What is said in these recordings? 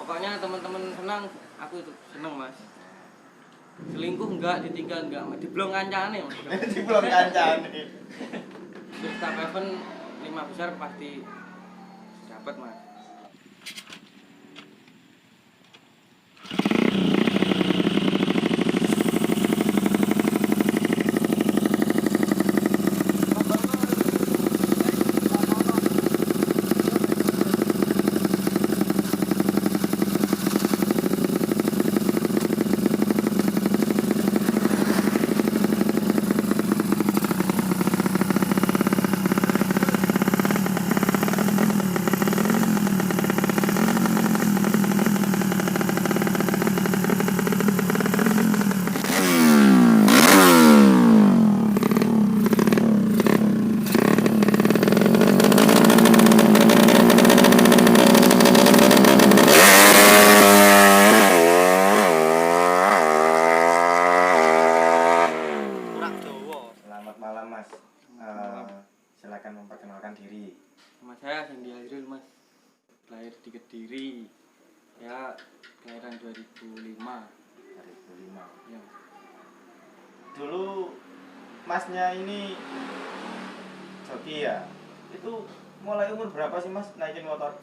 Pokoknya teman-teman senang, aku itu seneng mas. Selingkuh enggak, ditinggal enggak, diblong kancane mas. Diblong kancane. Terus top event 5 besar pasti dapat mas. Selamat malam mas. Silakan memperkenalkan diri. Nama saya Sandy Hairil mas. Lahir di Kediri. Ya kelahiran 2005. 2005. Ya. Dulu masnya ini joki ya. Itu mulai umur berapa sih mas naikin motor?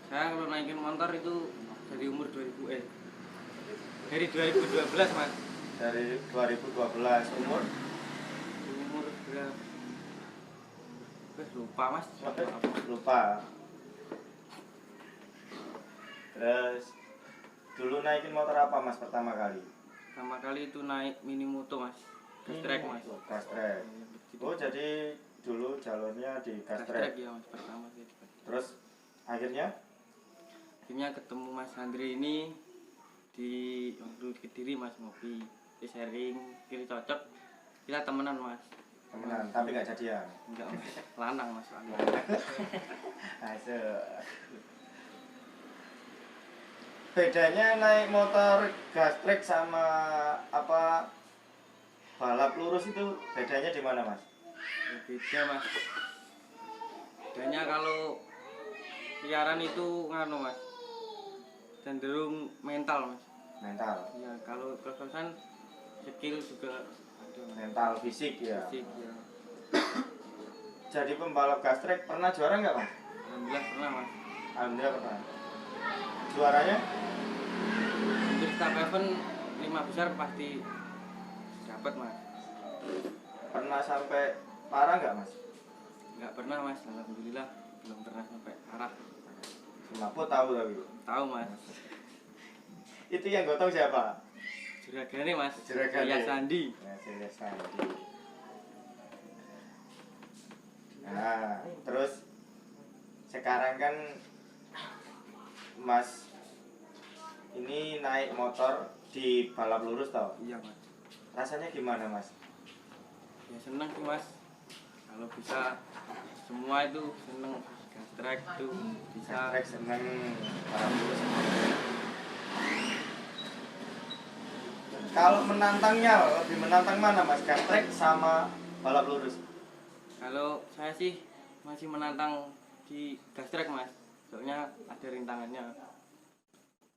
Saya kalau naikin motor itu dari umur 2000 dari 2012 mas. Dari 2012 umur Berapa? Lupa mas. lupa. Terus dulu naikin motor apa mas pertama kali? Pertama kali itu naik mini moto mas. Gas track mas. Gas track. Oh jadi dulu jalurnya di gas track ya mas pertama sih. Terus akhirnya ketemu Mas Andri ini di waktu di Kediri mas, ngopi, di sharing, kira cocok, kita temenan mas. temenan tapi nggak jadian? Enggak mas, lanang mas, lanang. Asik. Bedanya naik motor gas track sama apa balap lurus itu bedanya di mana mas? Beda mas. Bedanya kalau siaran itu nganu mas, cenderung mental mas. Mental. Ya kalau kesan skill juga ada mas. Mental fisik ya. Fisik ya. Jadi pembalap gas track pernah juara nggak mas? Alhamdulillah pernah mas. Alhamdulillah pernah. Juaranya? Untuk top event 5 besar pasti dapat mas. Pernah sampai parah nggak mas? Enggak pernah mas, alhamdulillah belum pernah sampai parah. Semaput tahu tapi. Tahu mas. Itu yang gotong siapa? Juragane mas. Juragane. Ya Sandi. Ya, saya Sandi. Nah, terus sekarang kan Mas ini naik motor di balap lurus tau? Iya mas. Rasanya gimana mas? Ya seneng sih mas. Kalau bisa semua itu seneng. Gas track itu bisa. Gas track seneng, balap lurus seneng. Kalau menantangnya, lebih menantang mana mas? Gas track sama balap lurus? Kalau saya sih masih menantang di gas track mas. Soalnya ada rintangannya.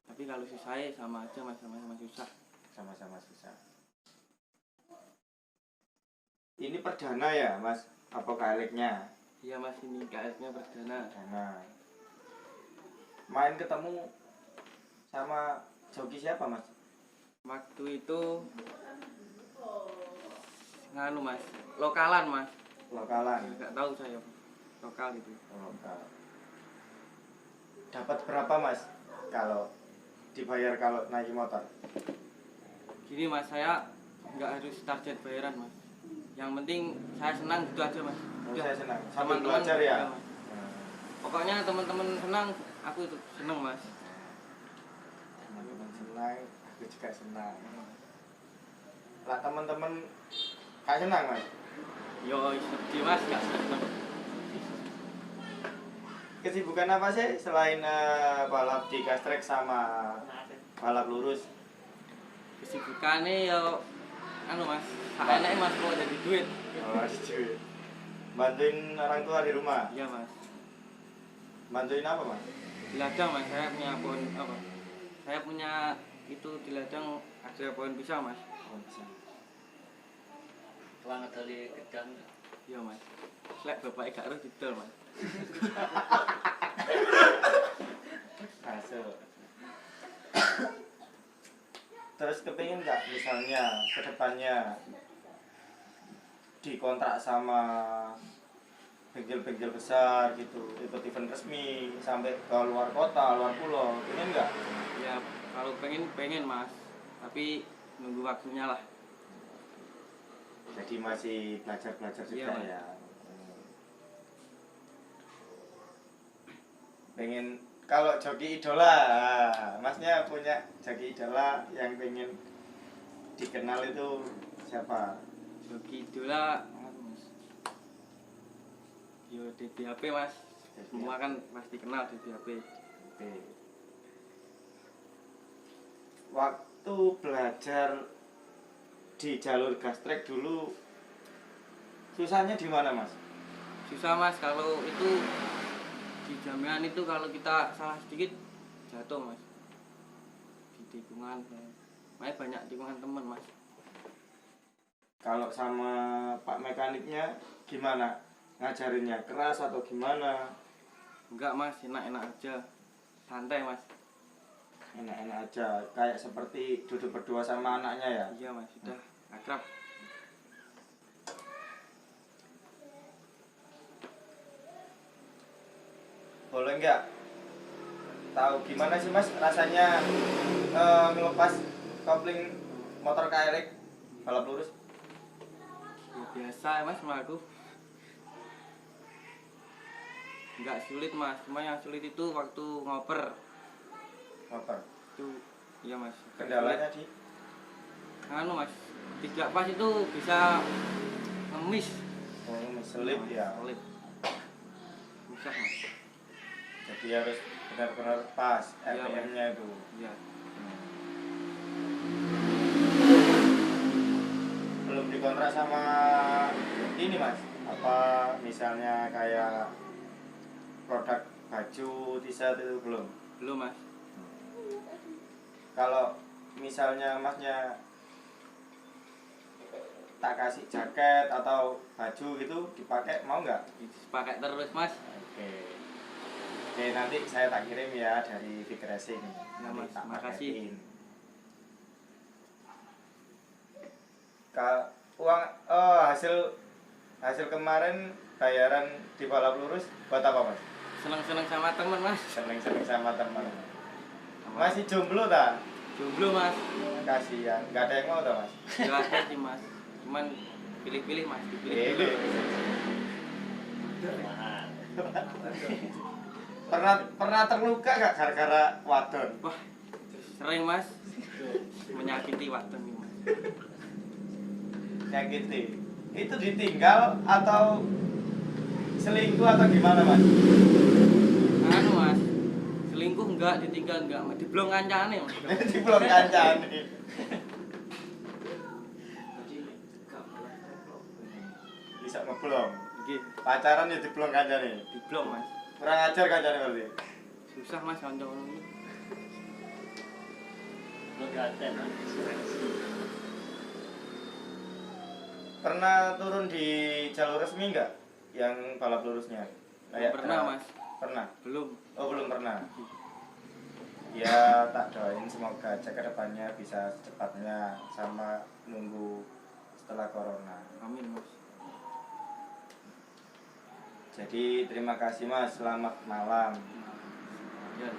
Tapi kalau si saya sama aja mas, sama-sama susah. Sama-sama susah. Ini perdana ya mas? Apa KLX-nya? Iya mas, ini KS-nya perdana. Perdana. Main ketemu sama joki siapa mas? Waktu itu nganu mas, lokalan mas. Lokalan. Nggak tahu saya lokal itu. Lokal. Dapat berapa mas? Kalau dibayar kalau naik motor? Gini mas, saya nggak harus target bayaran mas. Yang penting saya senang gitu aja mas. Oh, saya senang. Sambil Teman-teman belajar ya? mas. Pokoknya teman-teman senang, aku itu seneng mas. Teman-teman senang, aku juga senang. Lah teman-teman gak senang mas? Yo sedih mas, nggak seneng. Kesibukan apa sih selain balap di gas track sama balap lurus? Kesibukannya yo anu mas, enaknya mas kalau jadi duit. Oh, cuy. Bantuin orang tua di rumah? Iya mas. Bantuin apa mas? Di ladang mas, saya punya pohon apa? punya itu di ladang ada pohon pisang mas. Oh, bisa. Tuang dari gedang. Iya mas. Lek bapaknya gak harus didol mas. Masuk. Terus kepingin nggak misalnya kedepannya dikontrak sama bengkel-bengkel besar gitu, ikut event resmi sampai ke luar kota, luar pulau, pengen nggak? Ya kalau pengen mas, tapi nunggu waktunya lah. Jadi masih belajar-belajar juga Iya, Mas. ya. Pengen kalau joki idola, masnya punya joki idola yang pengen dikenal itu siapa? Joki idola mas. Yo DBHP mas. Semua kan pasti kenal DBHP. Oke. Waktu belajar di jalur gastrek dulu susahnya di mana mas? Susah mas kalau itu di jaminan itu kalau kita salah sedikit jatuh mas. Di tikungan. Makanya banyak tikungan teman mas. Kalau sama Pak mekaniknya gimana? Ngajarinnya keras atau gimana? Enggak mas, enak-enak aja. Santai mas. Enak-enak aja, kayak seperti duduk berdua sama anaknya ya? Iya mas, sudah akrab. Boleh nggak tahu gimana sih mas rasanya ngelepas kopling motor KLX balap lurus? Ya, biasa mas sama aku. Enggak sulit mas, cuma yang sulit itu waktu ngoper. Motor. Itu iya mas. Kendalanya di Anu mas, tidak pas itu bisa ngemis. selip ya. Selip. Susah mas. Jadi harus benar-benar pas Iya, RPM-nya itu. Iya. Belum dikontrak sama ini mas? Apa misalnya kayak produk baju, t-shirt itu belum? Belum mas. Kalau misalnya masnya tak kasih jaket atau baju gitu dipakai mau nggak? Pakai terus mas. Oke. Oke, nanti saya tak kirim ya dari Big Racing. Ya, Nanti Mas. tak Makasih. paketin. Uang hasil kemarin bayaran di balap lurus buat apa mas? Seneng-seneng sama temen mas. Seneng-seneng sama teman. Masih jomblo tak? Jomblo mas. Kasihan, nggak ada yang mau tak mas? Jelasnya sih mas. Cuman pilih-pilih mas, dipilih dulu. Pernah terluka gak gara-gara wadon? Wah, sering mas. Menyakiti waktu nih mas. Nyakiti. Itu ditinggal atau selingkuh atau gimana mas? Anu mas, selingkuh enggak, ditinggal enggak, mas. Diblong kancane mas. Di belum kancane. Bisa ngeblong. Nggih, Pacaran ya diblong kancane. diblong mas. Kurang ajar kancane berarti. Susah mas kanca ngono iki. Lo gaten. Pernah turun di jalur resmi nggak? Yang balap lurusnya? Pernah mas. Pernah. Belum. Oh belum pernah. Ya tak doain semoga aja kedepannya bisa secepatnya sama nunggu setelah corona. Amin mas. Jadi terima kasih mas, selamat malam. Ya.